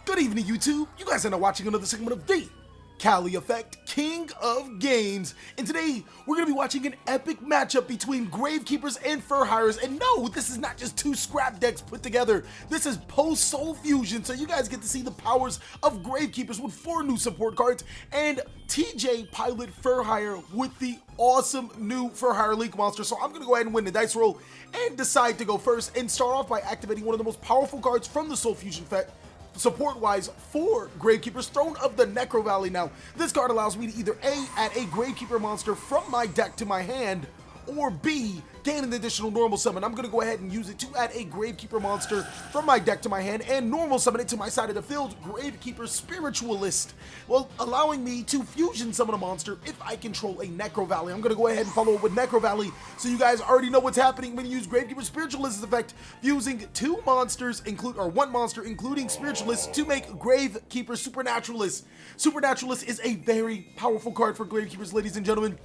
Good evening, YouTube. You guys are now watching another segment of TheCaliEffect, King of Games. And today, we're going to be watching an epic matchup between Gravekeepers and Fur Hires. And no, this is not just two scrap decks put together. This is post-soul fusion, so you guys get to see the powers of Gravekeepers with 4 new support cards and TJ Pilot Fur Hire with the awesome new Fur Hire Link monster. So I'm going to go ahead and win the dice roll and decide to go first and start off by activating one of the most powerful cards from the Soul Fusion effect, support-wise, for Gravekeepers, Throne of the Necro Valley. Now, this card allows me to either A, add a Gravekeeper monster from my deck to my hand, or B, gain an additional normal summon. I'm going to go ahead and use it to add a Gravekeeper monster from my deck to my hand and normal summon it to my side of the field, Gravekeeper Spiritualist, well, allowing me to fusion summon a monster if I control a Necro Valley. I'm going to go ahead and follow up with Necro Valley, so you guys already know what's happening when you use Gravekeeper Spiritualist's effect, using 2 monsters, one monster, including Spiritualist, to make Gravekeeper Supernaturalist. Supernaturalist is a very powerful card for Gravekeepers, ladies and gentlemen.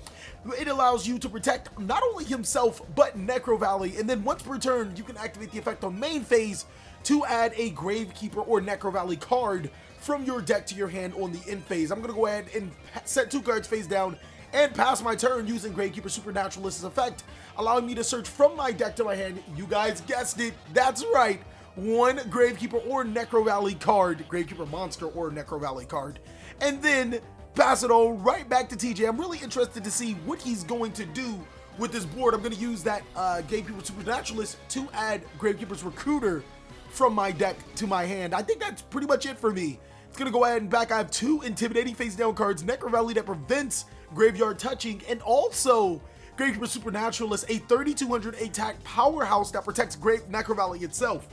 It allows you to protect not only himself, but Necro Valley, and then once per turn, you can activate the effect on main phase to add a Gravekeeper or Necro Valley card from your deck to your hand on the end phase. I'm going to go ahead and set 2 cards face down and pass my turn using Gravekeeper Supernaturalist's effect, allowing me to search from my deck to my hand. You guys guessed it, that's right, 1 Gravekeeper or Necro Valley card, Gravekeeper monster or Necro Valley card, and then pass it all right back to TJ. I'm really interested to see what he's going to do with this board. I'm going to use that Gravekeeper Supernaturalist to add Gravekeeper's Recruiter from my deck to my hand. I think that's pretty much it for me. It's going to go ahead and back. I have 2 intimidating face down cards, Necro Valley that prevents graveyard touching, and also Gravekeeper Supernaturalist, a 3200 attack powerhouse that protects Necro Valley itself,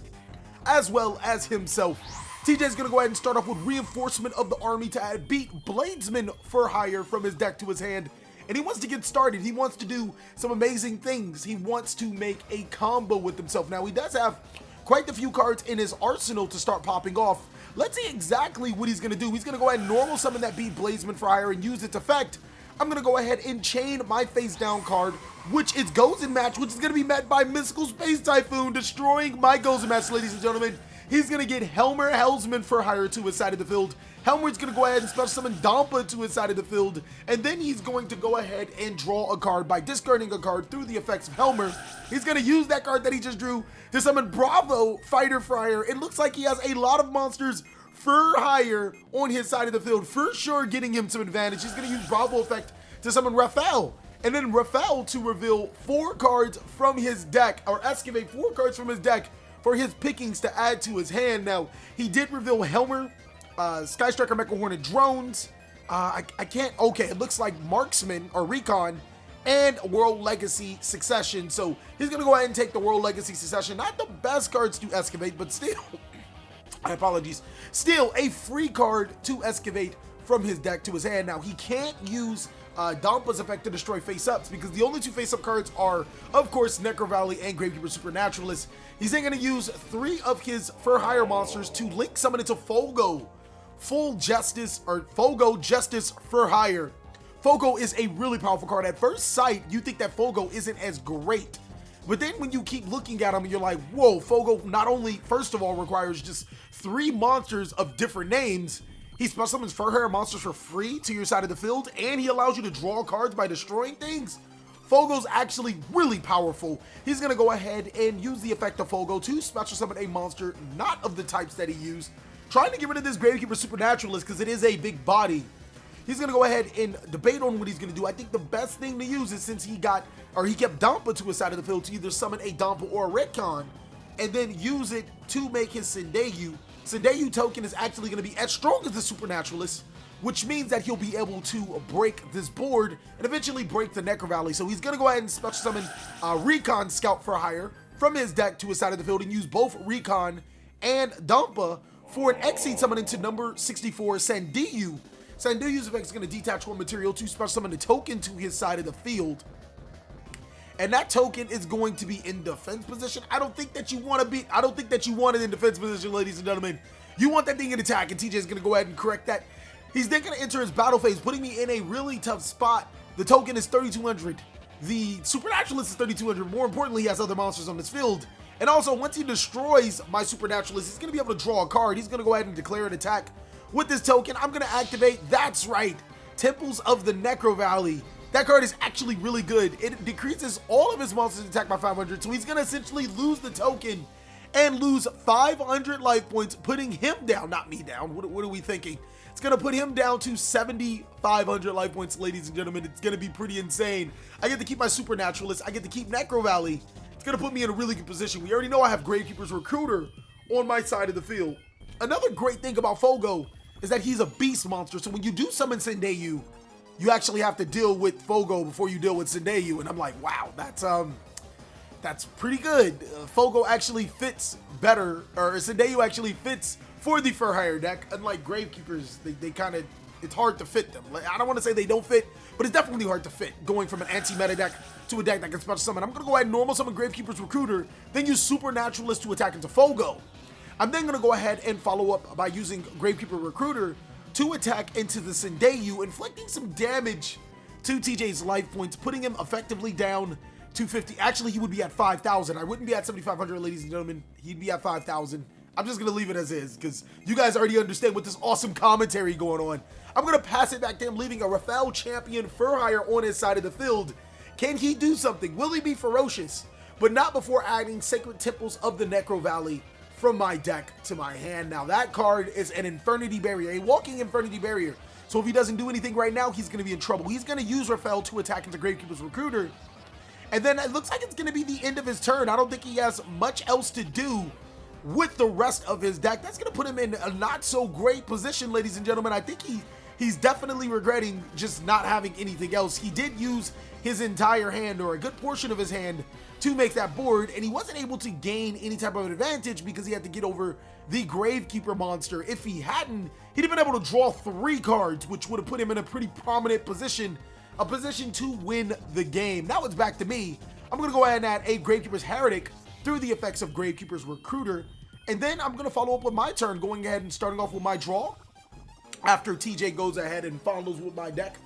as well as himself. TJ's going to go ahead and start off with Reinforcement of the Army to beat Bladesman Fur Hire from his deck to his hand. And he wants to get started. He wants to do some amazing things. He wants to make a combo with himself. Now, he does have quite a few cards in his arsenal to start popping off. Let's see exactly what he's going to do. He's going to go ahead and normal summon that beat Bladesman Fur Hire and use its effect. I'm going to go ahead and chain my face down card, which is Gozen Match, which is going to be met by Mystical Space Typhoon, destroying my Gozen Match, ladies and gentlemen. He's going to get Helmer Hellsman Fur Hire to his side of the field. Helmer's going to go ahead and special summon Dampa to his side of the field. And then he's going to go ahead and draw a card by discarding a card through the effects of Helmer. He's going to use that card that he just drew to summon Bravo Fighter Fur Hire. It looks like he has a lot of monsters Fur Hire on his side of the field, for sure getting him some advantage. He's going to use Bravo effect to summon Raphael. And then Raphael to reveal 4 cards from his deck, or excavate 4 cards from his deck for his pickings to add to his hand. Now, he did reveal Helmer, Sky Striker Mecha Hornet Drones, I can't, okay, it looks like Marksman or Recon, and World Legacy Succession. So he's going to go ahead and take the World Legacy Succession. Not the best cards to excavate, but still, still a free card to excavate from his deck to his hand. Now, he can't use Dampa's effect to destroy face-ups, because the only 2 face-up cards are, of course, Necro Valley and Gravekeeper Supernaturalist. He's then going to use 3 of his Fur Hire monsters to link summon into Fogo, Full Justice, or Fogo Justice Fur Hire. Fogo is a really powerful card. At first sight, you think that Fogo isn't as great, but then when you keep looking at him, you're like, whoa, Fogo not only, first of all, requires just 3 monsters of different names, he special summons Fur Hire monsters for free to your side of the field, and he allows you to draw cards by destroying things. Fogo's actually really powerful. He's going to go ahead and use the effect of Fogo to special summon a monster not of the types that he used, trying to get rid of this Gravekeeper Supernaturalist because it is a big body. He's going to go ahead and debate on what he's going to do. I think the best thing to use is, since he kept Dampa to his side of the field, to either summon a Dampa or a Retcon, and then use it to make his Sendeyu. Sendeyu token is actually going to be as strong as the Supernaturalist, which means that he'll be able to break this board and eventually break the Necro Valley. So he's going to go ahead and special summon Recon Scout Fur Hire from his deck to his side of the field and use both Recon and Dampa for an Exceed summon into number 64 Sendeyu. Sendeyu's effect is going to detach 1 material to special summon a token to his side of the field. And that token is going to be in defense position. I don't think that you want it in defense position, ladies and gentlemen. You want that thing in attack, and TJ is going to go ahead and correct that. He's then going to enter his battle phase, putting me in a really tough spot. The token is 3200. The Supernaturalist is 3200. More importantly, he has other monsters on this field. And also, once he destroys my Supernaturalist, he's going to be able to draw a card. He's going to go ahead and declare an attack with this token. I'm going to activate, that's right, Temples of the Necro Valley. That card is actually really good. It decreases all of his monsters' attack by 500, so he's going to essentially lose the token and lose 500 life points, putting him down, not me down. What are we thinking? It's going to put him down to 7,500 life points, ladies and gentlemen. It's going to be pretty insane. I get to keep my Supernaturalist. I get to keep Necro Valley. It's going to put me in a really good position. We already know I have Gravekeeper's Recruiter on my side of the field. Another great thing about Fogo is that he's a beast monster. So when you do summon Sendeyu, you actually have to deal with Fogo before you deal with Sendeyu. And I'm like, wow, that's pretty good. Fogo actually fits better, or Sendeyu actually fits for the Fur Hire deck. Unlike Gravekeepers, they kind of, it's hard to fit them. I don't want to say they don't fit, but it's definitely hard to fit, going from an anti-meta deck to a deck that can special summon. I'm going to go ahead and normal summon Gravekeeper's Recruiter, then use Supernaturalist to attack into Fogo. I'm then going to go ahead and follow up by using Gravekeeper Recruiter to attack into the Sendeyu, inflicting some damage to TJ's life points, putting him effectively down to 50. Actually, he would be at 5,000. I wouldn't be at 7,500, ladies and gentlemen. He'd be at 5,000. I'm just going to leave it as is because you guys already understand with this awesome commentary going on. I'm going to pass it back to him, leaving a Rafael champion Fur Hire on his side of the field. Can he do something? Will he be ferocious? But not before adding Sacred Temples of the Necro Valley from my deck to my hand. Now that card is an Infernity Barrier, a walking Infernity Barrier. So if he doesn't do anything right now, he's going to be in trouble. He's going to use Rafael to attack into Gravekeeper's Recruiter. And then it looks like it's going to be the end of his turn. I don't think he has much else to do with the rest of his deck. That's going to put him in a not so great position, ladies and gentlemen. I think he's definitely regretting just not having anything else. He did use his entire hand, or a good portion of his hand, to make that board, and he wasn't able to gain any type of advantage because he had to get over the Gravekeeper monster. If he hadn't, he'd have been able to draw 3 cards, which would have put him in a pretty prominent position, a position to win the game. Now it's back to me. I'm going to go ahead and add a Gravekeeper's Heretic through the effects of Gravekeeper's Recruiter, and then I'm going to follow up with my turn, going ahead and starting off with my draw. After TJ goes ahead and follows with my deck,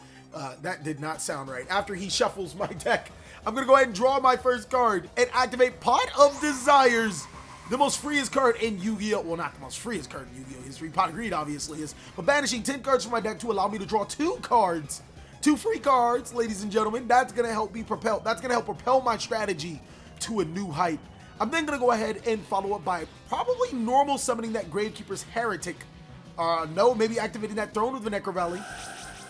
that did not sound right. After he shuffles my deck, I'm going to go ahead and draw my first card and activate Pot of Desires, the most freest card in Yu-Gi-Oh! Well, not the most freest card in Yu-Gi-Oh! History. Pot of Greed obviously is, but banishing 10 cards from my deck to allow me to draw 2 cards. 2 free cards, ladies and gentlemen. That's going to help me propel. That's going to help propel my strategy to a new height. I'm then going to go ahead and follow up by probably normal summoning that Gravekeeper's Heretic. No, maybe activating that Throne of the Necro Valley.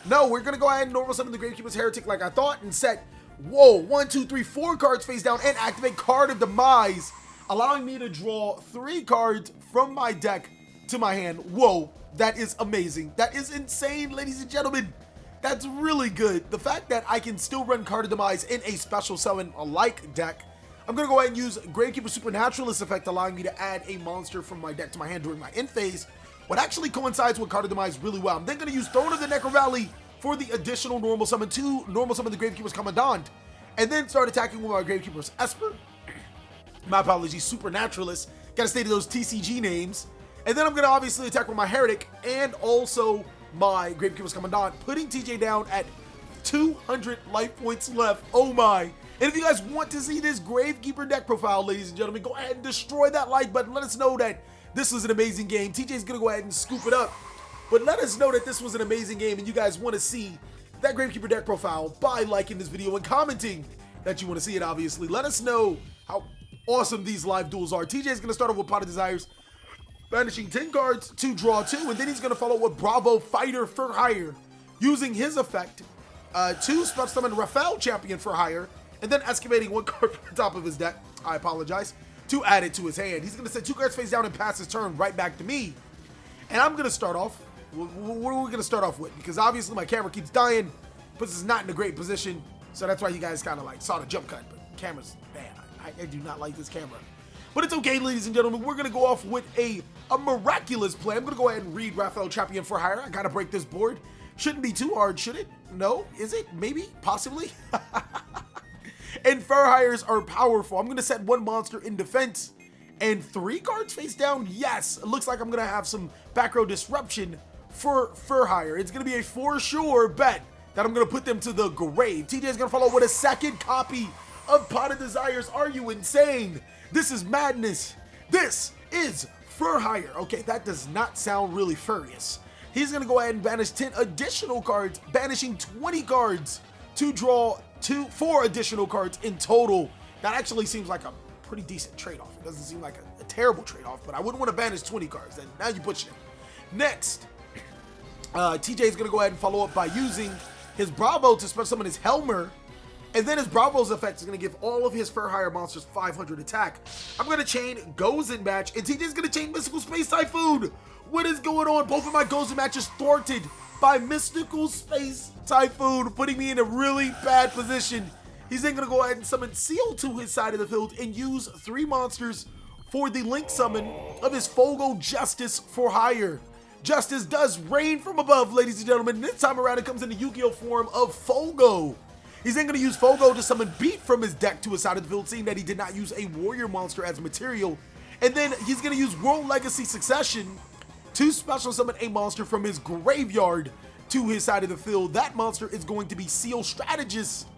No, we're going to go ahead and normal summon the Gravekeeper's Heretic like I thought and set, 1, 2, 3, 4 cards face down and activate Card of Demise, allowing me to draw 3 cards from my deck to my hand. Whoa, that is amazing. That is insane, ladies and gentlemen. That's really good. The fact that I can still run Card of Demise in a special summon-like deck. I'm going to go ahead and use Gravekeeper Supernaturalist effect, allowing me to add a monster from my deck to my hand during my end phase, what actually coincides with Card of Demise really well. I'm then going to use Throne of the Necro Valley for the additional normal summon to normal summon the Gravekeeper's Commandant, and then start attacking with my Gravekeeper's Esper. My apologies, Supernaturalist. Gotta stay to those TCG names. And then I'm gonna obviously attack with my Heretic and also my Gravekeeper's Commandant, putting TJ down at 200 life points left. Oh my. And if you guys want to see this Gravekeeper deck profile, ladies and gentlemen, go ahead and destroy that like button. Let us know that this was an amazing game. TJ's gonna go ahead and scoop it up. But let us know that this was an amazing game and you guys want to see that Gravekeeper deck profile by liking this video and commenting that you want to see it, obviously. Let us know how awesome these live duels are. TJ is going to start off with Pot of Desires, banishing 10 cards to draw 2, and then he's going to follow with Bravo Fighter Fur Hire, using his effect to special summon Rafael Champion Fur Hire, and then excavating 1 card from the top of his deck, I apologize, to add it to his hand. He's going to set 2 cards face down and pass his turn right back to me. And I'm going to start off. What are we going to start off with? Because obviously my camera keeps dying, puts us not in a great position. So that's why you guys kind of like saw the jump cut. But camera's bad. I do not like this camera. But it's okay, ladies and gentlemen. We're going to go off with a miraculous play. I'm going to go ahead and read Rafael Champion for Hire. I got to break this board. Shouldn't be too hard, should it? No? Is it? Maybe? Possibly? And Fur Hires are powerful. I'm going to set 1 monster in defense and 3 cards face down. Yes. It looks like I'm going to have some back row disruption for Fur Hire. It's going to be a for sure bet that I'm going to put them to the grave. TJ is going to follow with a second copy of Pot of Desires. Are you insane? This is madness. This is Fur Hire. Okay, that does not sound really furious. He's going to go ahead and banish 10 additional cards, banishing 20 cards to draw 4 additional cards in total. That actually seems like a pretty decent trade-off. It doesn't seem like a terrible trade-off, but I wouldn't want to banish 20 cards. Then now you push it. Next, TJ is going to go ahead and follow up by using his Bravo to special summon his Helmer, and then his Bravo's effect is going to give all of his Fur Hire monsters 500 attack. I'm going to chain Gozen Match, and TJ is going to chain Mystical Space Typhoon. What is going on? Both of my Gozen Matches thwarted by Mystical Space Typhoon, putting me in a really bad position. He's then going to go ahead and summon Seal to his side of the field and use 3 monsters for the link summon of his Fogo Justice for Hire. Justice does rain from above, ladies and gentlemen. This time around, it comes in the YuGiOh form of Fogo. He's then going to use Fogo to summon Beat from his deck to his side of the field, seeing that he did not use a warrior monster as material. And then he's going to use World Legacy Succession to special summon a monster from his graveyard to his side of the field. That monster is going to be Seal Strategist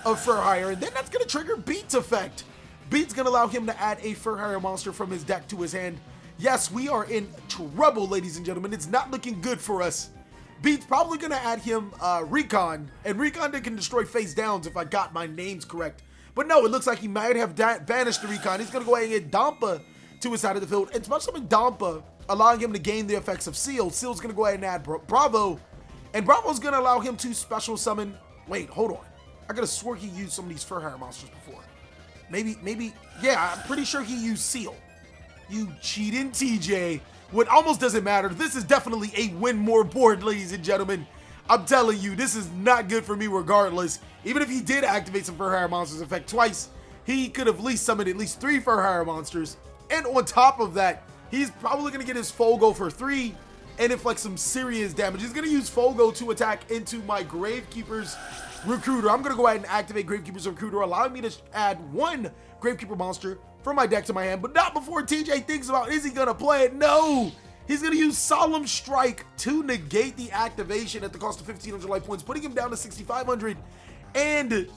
of Fur Hire, and then that's going to trigger Beat's effect. Beat's going to allow him to add a Fur Hire monster from his deck to his hand. Yes, we are in trouble, ladies and gentlemen. It's not looking good for us. Beat's probably going to add him Recon, and Recon that can destroy face downs if I got my names correct. But no, it looks like he might have banished the Recon. He's going to go ahead and get Dampa to his side of the field, and special summon Dampa, allowing him to gain the effects of Seal. Seal's going to go ahead and add Bravo, and Bravo's going to allow him to special summon... Wait, hold on. I could have swore he used some of these Fur Hire monsters before. Maybe, yeah, I'm pretty sure he used Seal. You cheating TJ. What almost doesn't matter. This is definitely a win more board, ladies and gentlemen. I'm telling you, this is not good for me regardless. Even if he did activate some Fur Hire monsters effect twice, he could have at least summoned at least 3 Fur Hire monsters. And on top of that, he's probably going to get his Fogo for 3 and inflict some serious damage. He's going to use Fogo to attack into my Gravekeeper's Recruiter. I'm going to go ahead and activate Gravekeeper's Recruiter, allowing me to add 1 Gravekeeper monster from my deck to my hand, but not before TJ thinks about, is he going to play it? No! He's going to use Solemn Strike to negate the activation at the cost of 1,500 life points, putting him down to 6,500, and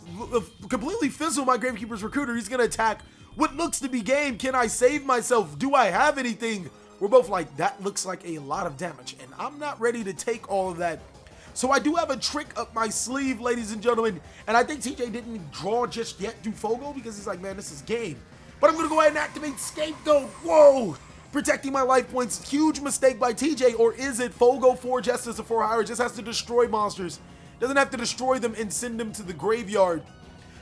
completely fizzle my Gravekeeper's Recruiter. He's going to attack what looks to be game. Can I save myself? Do I have anything? We're both like, that looks like a lot of damage, and I'm not ready to take all of that. So I do have a trick up my sleeve, ladies and gentlemen, and I think TJ didn't draw just yet do Fogo because he's like, man, this is game. But I'm going to go ahead and activate Scapegoat. Whoa! Protecting my life points. Huge mistake by TJ. Or is it Fogo 4 Justice of 4 Hire? Just has to destroy monsters. Doesn't have to destroy them and send them to the graveyard.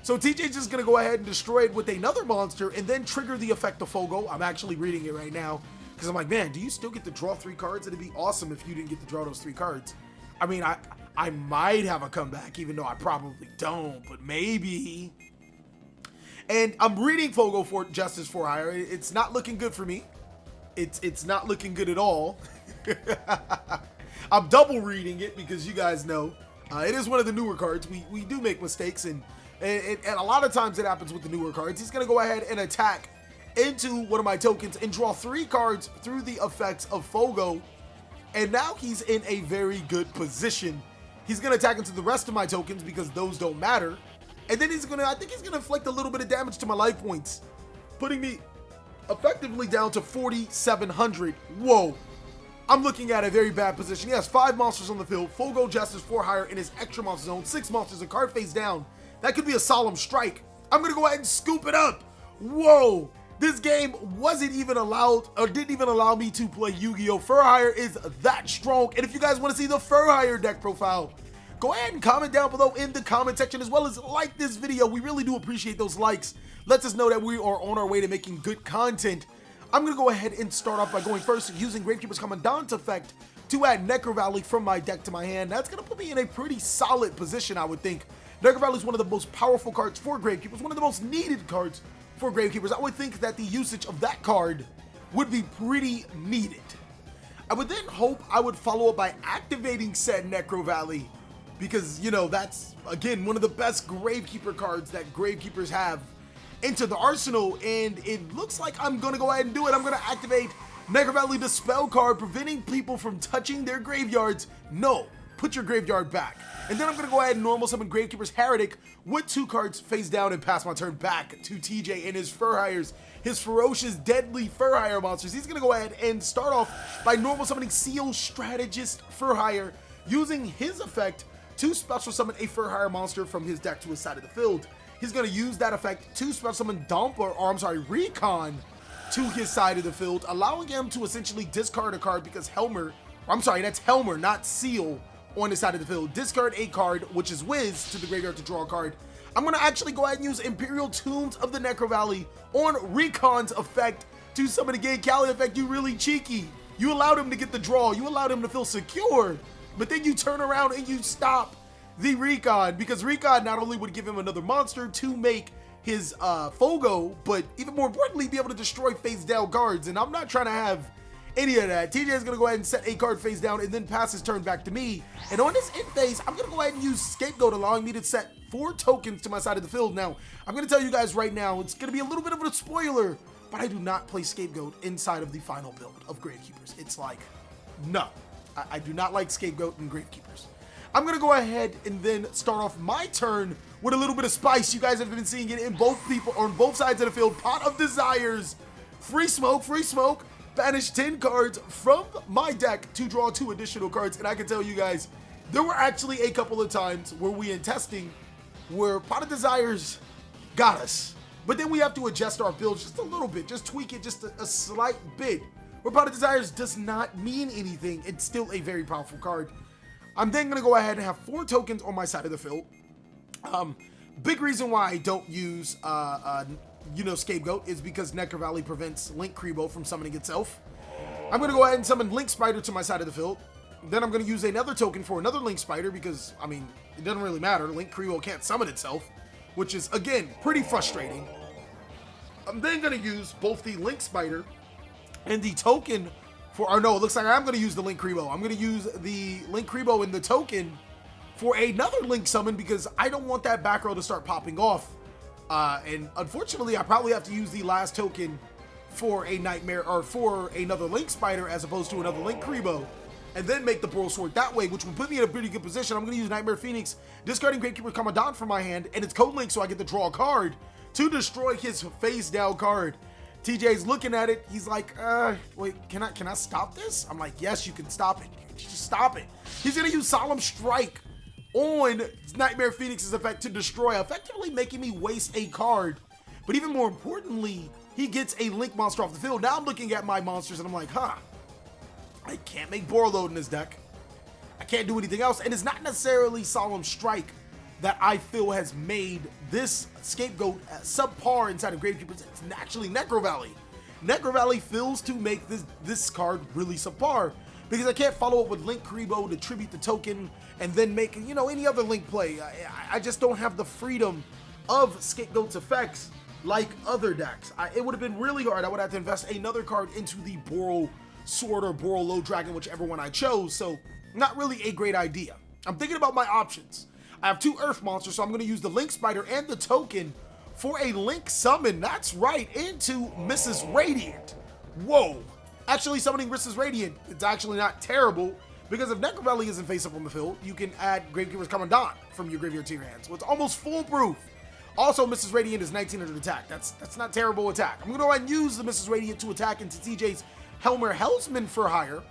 So TJ's just going to go ahead and destroy it with another monster and then trigger the effect of Fogo. I'm actually reading it right now because I'm like, man, do you still get to draw 3 cards? It'd be awesome if you didn't get to draw those 3 cards. I mean, I might have a comeback, even though I probably don't, but maybe. And I'm reading Fogo 4 Justice for Hire. It's not looking good for me. It's not looking good at all. I'm double reading it because you guys know it is one of the newer cards. We do make mistakes, and a lot of times it happens with the newer cards. He's going to go ahead and attack into one of my tokens and draw 3 cards through the effects of Fogo. And now he's in a very good position. He's going to attack into the rest of my tokens because those don't matter. And then I think he's going to inflict a little bit of damage to my life points, putting me effectively down to 4,700. Whoa. I'm looking at a very bad position. He has 5 monsters on the field, Fogo Justice for Hire in his extra monster zone, 6 monsters, a card face down. That could be a Solemn Strike. I'm going to go ahead and scoop it up. Whoa. This game wasn't even allowed, or didn't even allow me to play Yu-Gi-Oh! Fur Hire is that strong. And if you guys want to see the Fur Hire deck profile, go ahead and comment down below in the comment section, as well as like this video. We really do appreciate those likes. Lets us know that we are on our way to making good content. I'm going to go ahead and start off by going first using Gravekeeper's Commandant effect to add Necro Valley from my deck to my hand. That's going to put me in a pretty solid position, I would think. Necro Valley is one of the most powerful cards for Gravekeepers, one of the most needed cards for Gravekeepers. I would think that the usage of that card would be pretty needed. I would then hope I would follow up by activating said Necro Valley, because, you know, that's, again, one of the best Gravekeeper cards that Gravekeepers have into the arsenal, and it looks like I'm going to go ahead and do it. I'm going to activate Necro Valley Dispel card, preventing people from touching their graveyards. No, put your graveyard back. And then I'm going to go ahead and normal summon Gravekeeper's Heretic with 2 cards face down and pass my turn back to TJ and his Fur Hires, his ferocious, deadly Fur Hire monsters. He's going to go ahead and start off by normal summoning Seal Strategist Fur Hire, using his effect to special summon a Fur Hire monster from his deck to his side of the field. He's going to use that effect to special summon Recon to his side of the field, allowing him to essentially discard a card because that's Helmer, not Seal, on his side of the field. Discard a card, which is Wiz, to the graveyard to draw a card. I'm going to actually go ahead and use Imperial Tombs of the Necro Valley on Recon's effect to summon again. TheCaliEffect, you really cheeky. You allowed him to get the draw. You allowed him to feel secure. But then you turn around and you stop the Recon, because Recon not only would give him another monster to make his Fogo, but even more importantly, be able to destroy face down cards. And I'm not trying to have any of that. TJ is going to go ahead and set a card face down and then pass his turn back to me. And on this end phase, I'm going to go ahead and use Scapegoat, allowing me to set 4 tokens to my side of the field. Now, I'm going to tell you guys right now, it's going to be a little bit of a spoiler, but I do not play Scapegoat inside of the final build of Gravekeepers. It's like, no. I do not like Scapegoat and Gravekeepers. I'm going to go ahead and then start off my turn with a little bit of spice. You guys have been seeing it in both on both sides of the field. Pot of Desires, free smoke, banish 10 cards from my deck to draw 2 additional cards. And I can tell you guys, there were actually a couple of times where we in testing where Pot of Desires got us. But then we have to adjust our build just a little bit, just tweak it just a slight bit. Where Pot of Desires does not mean anything, it's still a very powerful card. I'm then going to go ahead and have 4 tokens on my side of the field. Big reason why I don't use, Scapegoat is because Necro Valley prevents Link Kribo from summoning itself. I'm going to go ahead and summon Link Spider to my side of the field. Then I'm going to use another token for another Link Spider because, I mean, it doesn't really matter. Link Kribo can't summon itself, which is, again, pretty frustrating. I'm then going to use both the Link Spider and the token for, or no, it looks like I'm going to use the Link Kribo. I'm going to use the Link Kribo and the token for another Link summon because I don't want that back row to start popping off. And unfortunately, I probably have to use the last token for a Nightmare or for another Link Spider as opposed to another Link Kribo, and then make the Boral Sword that way, which would put me in a pretty good position. I'm going to use Nightmare Phoenix, discarding Gravekeeper's Commandant from my hand, and it's Code Link, so I get to draw a card to destroy his face down card. TJ's looking at it. He's like, wait, can I stop this? I'm like, yes, you can stop it. Just stop it. He's going to use Solemn Strike on Nightmare Phoenix's effect to destroy, effectively making me waste a card. But even more importantly, he gets a Link monster off the field. Now I'm looking at my monsters and I'm like, I can't make Borload in this deck. I can't do anything else. And it's not necessarily Solemn Strike that I feel has made this Scapegoat subpar inside of Gravekeepers. It's actually Necro Valley. Necro Valley feels to make this card really subpar because I can't follow up with Link Kribo to tribute the token and then make, any other Link play. I just don't have the freedom of Scapegoat's effects like other decks. It would have been really hard. I would have to invest another card into the Boral Sword or Boral Low Dragon, whichever one I chose. So not really a great idea. I'm thinking about my options. I have 2 Earth monsters, so I'm going to use the Link Spider and the token for a Link summon. That's right, into Mrs. Radiant. Whoa. Actually summoning Mrs. Radiant, it's actually not terrible, because if Necro Valley isn't face up on the field, you can add Gravekeeper's Commandant from your graveyard to your hand. So it's almost foolproof. Also, Mrs. Radiant is 1900 attack. That's not terrible attack. I'm going to go ahead and use the Mrs. Radiant to attack into TJ's Helmer Hellsman Fur Hire.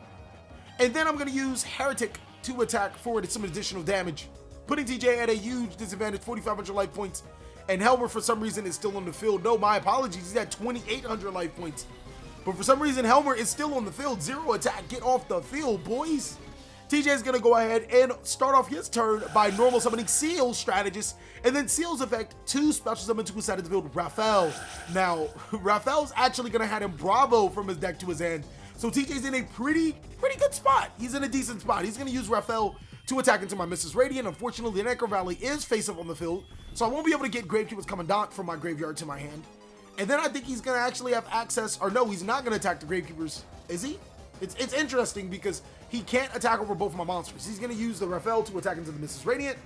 And then I'm going to use Heretic to attack for some additional damage, putting TJ at a huge disadvantage, 4,500 life points. And Helmer, for some reason, is still on the field. No, my apologies. He's at 2,800 life points. But for some reason, Helmer is still on the field. 0 attack. Get off the field, boys. TJ is going to go ahead and start off his turn by normal summoning Seal Strategist, and then Seal's effect to special summon to his side of the field, Raphael. Now, Raphael's actually going to hand him Bravo from his deck to his hand. So TJ's in a pretty good spot. He's in a decent spot. He's going to use Raphael to attack into my Mrs. Radiant. Unfortunately, the Necro Valley is face up on the field, so I won't be able to get Gravekeeper's Commandant from my graveyard to my hand. And then I think he's going to actually have access, or no, he's not going to attack the Gravekeepers. Is he? It's interesting because he can't attack over both of my monsters. He's going to use the Raphael to attack into the Mrs. Radiant.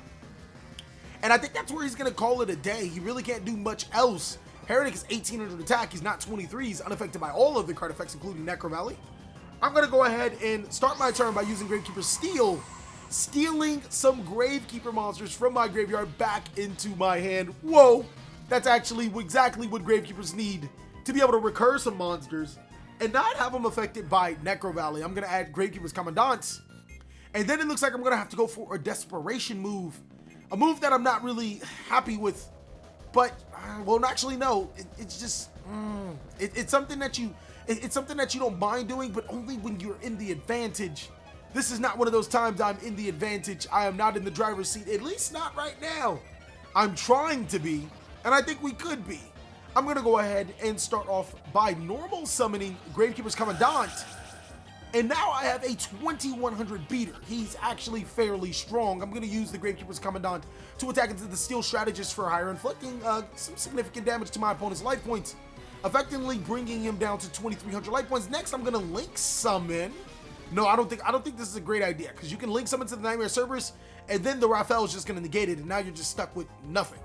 And I think that's where he's going to call it a day. He really can't do much else. Heretic is 1800 attack. He's not 23. He's unaffected by all of the card effects, including Necro Valley. I'm going to go ahead and start my turn by using Gravekeeper's Steel stealing some Gravekeeper monsters from my graveyard back into my hand. Whoa, that's actually exactly what Gravekeepers need to be able to recur some monsters and not have them affected by Necro Valley. I'm gonna add Gravekeeper's Commandants. And then it looks like I'm gonna have to go for a desperation move. A move that I'm not really happy with, but, well, actually, no. It's just, it's something that it's something that you don't mind doing, but only when you're in the advantage. This is not one of those times I'm in the advantage. I am not in the driver's seat, at least not right now. I'm trying to be, and I think we could be. I'm gonna go ahead and start off by normal summoning Gravekeeper's Commandant. And now I have a 2100 beater. He's actually fairly strong. I'm gonna use the Gravekeeper's Commandant to attack into the Steel Strategist Fur Hire, inflicting some significant damage to my opponent's life points, effectively bringing him down to 2300 life points. Next, I'm gonna link summon. No, I don't think this is a great idea, because you can link summon to the Nightmare Cerberus, and then the Raphael is just gonna negate it, and now you're just stuck with nothing.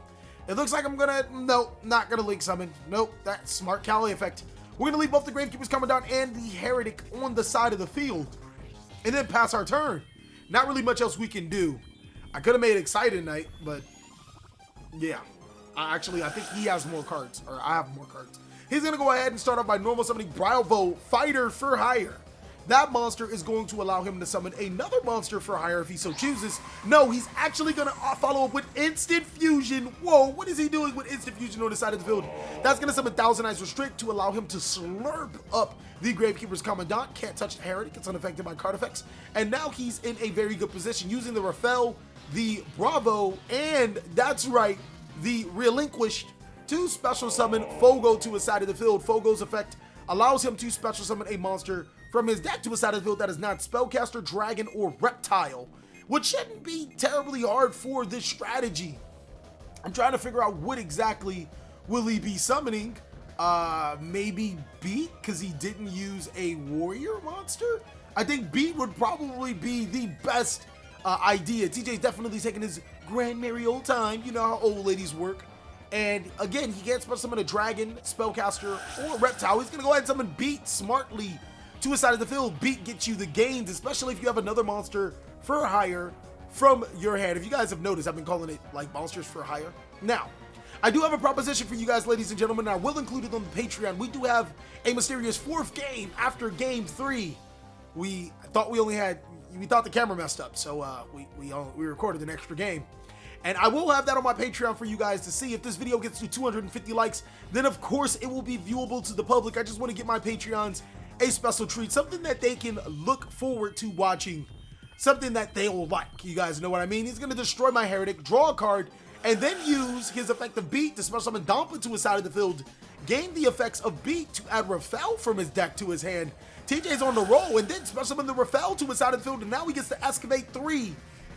It looks like I'm gonna, no, not gonna link summon. Nope, that's smart TheCaliEffect. We're gonna leave both the Gravekeeper's Commandant and the Heretic on the side of the field, and then pass our turn. Not really much else we can do. I could have made Excited Knight, but yeah. I think he has more cards, or I have more cards. He's gonna go ahead and start off by normal summoning Bravo Fighter Fur Hire. That monster is going to allow him to summon another monster for hire if he so chooses. No, he's actually going to follow up with Instant Fusion. Whoa, what is he doing with Instant Fusion on the side of the field? That's going to summon Thousand Eyes Restrict to allow him to slurp up the Gravekeeper's Commandant. Can't touch the Heretic, it's unaffected by card effects. And now he's in a very good position using the Raphael, the Bravo, and that's right, the Relinquished to special summon Fogo to his side of the field. Fogo's effect allows him to special summon a monster from his deck to a side of the field that is not Spellcaster, Dragon, or Reptile, which shouldn't be terribly hard for this strategy. I'm trying to figure out what exactly will he be summoning. Maybe Beat, because he didn't use a warrior monster? I think Beat would probably be the best idea. TJ's definitely taking his grand merry old time. You know how old ladies work. And again, he can't special summon a Dragon, Spellcaster, or Reptile. He's going to go ahead and summon Beat smartly to a side of the field. Beat gets you the gains, especially if you have another monster for hire from your hand. If you guys have noticed, I've been calling it like monsters for hire. Now, I do have a proposition for you guys, ladies and gentlemen, and I will include it on the Patreon. We do have a mysterious 4th game after game 3. We thought the camera messed up, so we recorded an extra game. And I will have that on my Patreon for you guys to see. If this video gets to 250 likes, then of course it will be viewable to the public. I just want to get my Patreons a special treat, something that they can look forward to watching, something that they will like. You guys know what I mean? He's going to destroy my Heretic, draw a card, and then use his effective Beat to special summon Dompa to his side of the field, gain the effects of Beat to add Raphael from his deck to his hand. TJ's on the roll, and then special summon the Raphael to his side of the field, and now he gets to excavate 3,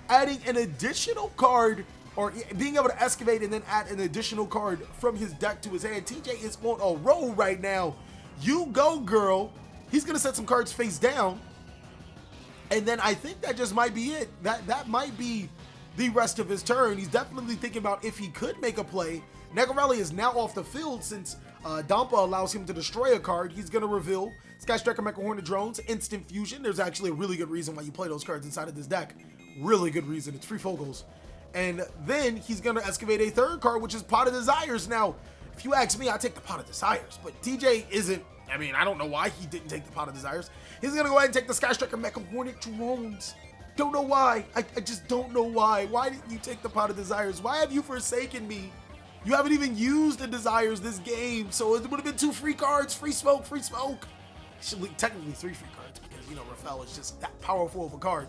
adding an additional card, or being able to excavate and then add an additional card from his deck to his hand. TJ is on a roll right now. You go, girl. He's going to set some cards face down, and then I think that just might be it. That might be the rest of his turn. He's definitely thinking about if he could make a play. Negarelli is now off the field since Dompa allows him to destroy a card. He's going to reveal Sky Striker, Mecha Hornet Drones, Instant Fusion. There's actually a really good reason why you play those cards inside of this deck. Really good reason. It's free Fogles. And then he's going to excavate a 3rd card, which is Pot of Desires. Now, if you ask me, I take the Pot of Desires, but TJ isn't. I mean, I don't know why he didn't take the Pot of Desires. He's going to go ahead and take the Sky Striker, Mecha Hornet Drones. Don't know why. I just don't know why. Why didn't you take the Pot of Desires? Why have you forsaken me? You haven't even used the Desires this game, so it would have been 2 free cards. Free smoke, free smoke. Technically 3 free cards because, you know, Raphael is just that powerful of a card.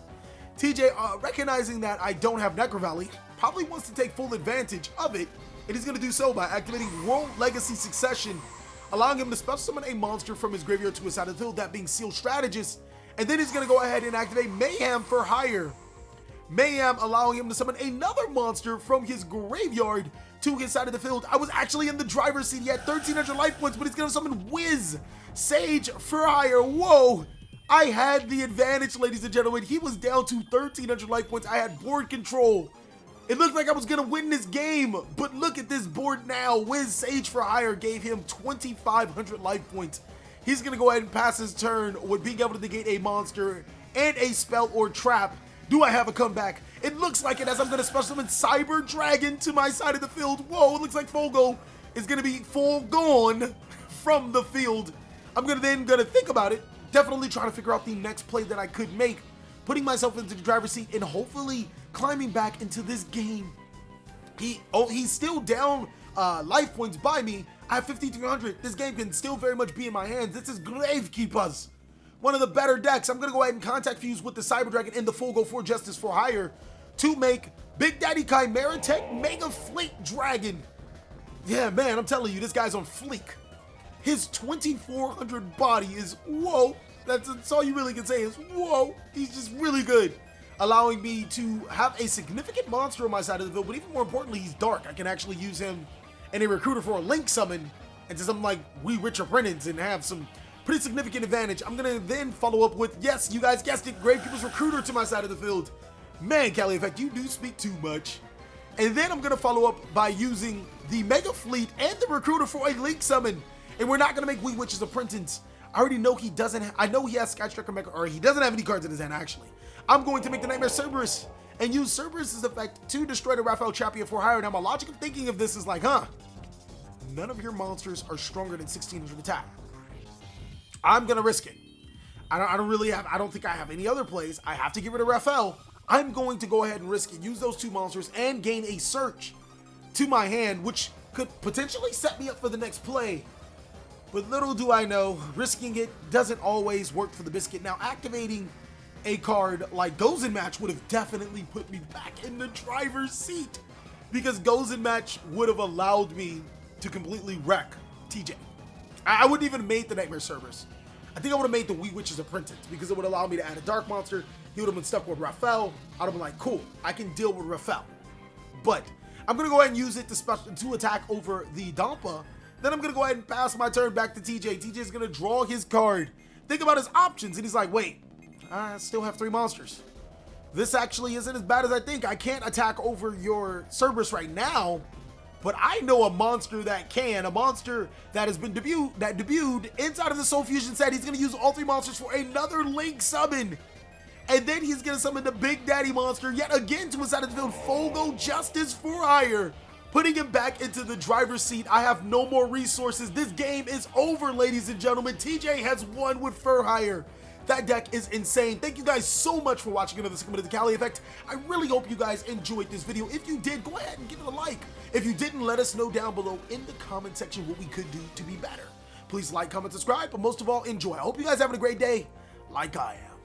TJ, recognizing that I don't have Necro Valley, probably wants to take full advantage of it, and he's going to do so by activating World Legacy Succession, allowing him to special summon a monster from his graveyard to his side of the field, that being Seal Strategist, and then he's going to go ahead and activate Mayhem for hire. Mayhem allowing him to summon another monster from his graveyard to his side of the field. I was actually in the driver's seat. He had 1,300 life points, but he's going to summon Wiz, Sage, Fur Hire. Whoa! I had the advantage, ladies and gentlemen. He was down to 1,300 life points. I had board control. It looked like I was going to win this game, but look at this board now. Wiz, Sage, Fur Hire gave him 2,500 life points. He's going to go ahead and pass his turn with being able to negate a monster and a spell or trap Do I have a comeback? It looks like it, as I'm going to special summon Cyber Dragon to my side of the field. Whoa, it looks like Fogo is going to be full gone from the field. I'm gonna think about it. Definitely trying to figure out the next play that I could make. Putting myself into the driver's seat and hopefully climbing back into this game. He's still down life points by me. I have 5,300. This game can still very much be in my hands. This is Gravekeepers, one of the better decks. I'm gonna go ahead and contact fuse with the Cyber Dragon and the Fogo for Justice for Hire to make Big Daddy Chimera Tech Mega Fleet Dragon. Yeah, man, I'm telling you, this guy's on fleek. His 2,400 body is whoa. That's all you really can say is whoa. He's just really good, allowing me to have a significant monster on my side of the field. But even more importantly, he's dark. I can actually use him in a recruiter for a link summon into something like We Witcher Prince and have some pretty significant advantage. I'm gonna then follow up with, yes, you guys guessed it, Gravekeeper's recruiter to my side of the field. Man, CaliEffect, you do speak too much. And then I'm gonna follow up by using the Mega Fleet and the recruiter for a link summon. And we're not gonna make We Witches Apprentice. I already know he doesn't. I know he has Skystriker Mega, or he doesn't have any cards in his hand actually. I'm going to make the Nightmare Cerberus and use Cerberus' effect to destroy the Raphael Champion for Hire. Now my logic of thinking of this is like, none of your monsters are stronger than 1,600 attack. I'm gonna risk it. I don't think I have any other plays. I have to get rid of Raphael. I'm going to go ahead and risk it. Use those two monsters and gain a search to my hand, which could potentially set me up for the next play. But little do I know, risking it doesn't always work for the biscuit. Now, activating a card like Goes in Match would have definitely put me back in the driver's seat, because Goes in Match would have allowed me to completely wreck TJ. I wouldn't even have made the Nightmare Cerberus. I think I would have made the We Witches Apprentice, because it would allow me to add a dark monster. He would have been stuck with Raphael. I'd have been like, cool, I can deal with Raphael. But I'm going to go ahead and use it to attack over the Dampa. Then I'm going to go ahead and pass my turn back to TJ. TJ's going to draw his card. Think about his options. And he's like, wait, I still have 3 monsters. This actually isn't as bad as I think. I can't attack over your Cerberus right now, but I know a monster that can. A monster that has been debuted inside of the Soul Fusion set. He's going to use all 3 monsters for another Link summon. And then he's going to summon the Big Daddy monster yet again to his side of the field, Fogo Justice for Hire, putting him back into the driver's seat. I have no more resources. This game is over, ladies and gentlemen. TJ has won with Fur Hire. That deck is insane. Thank you guys so much for watching another segment of the CaliEffect. I really hope you guys enjoyed this video. If you did, go ahead and give it a like. If you didn't, let us know down below in the comment section what we could do to be better. Please like, comment, subscribe, but most of all, enjoy. I hope you guys are having a great day, like I am.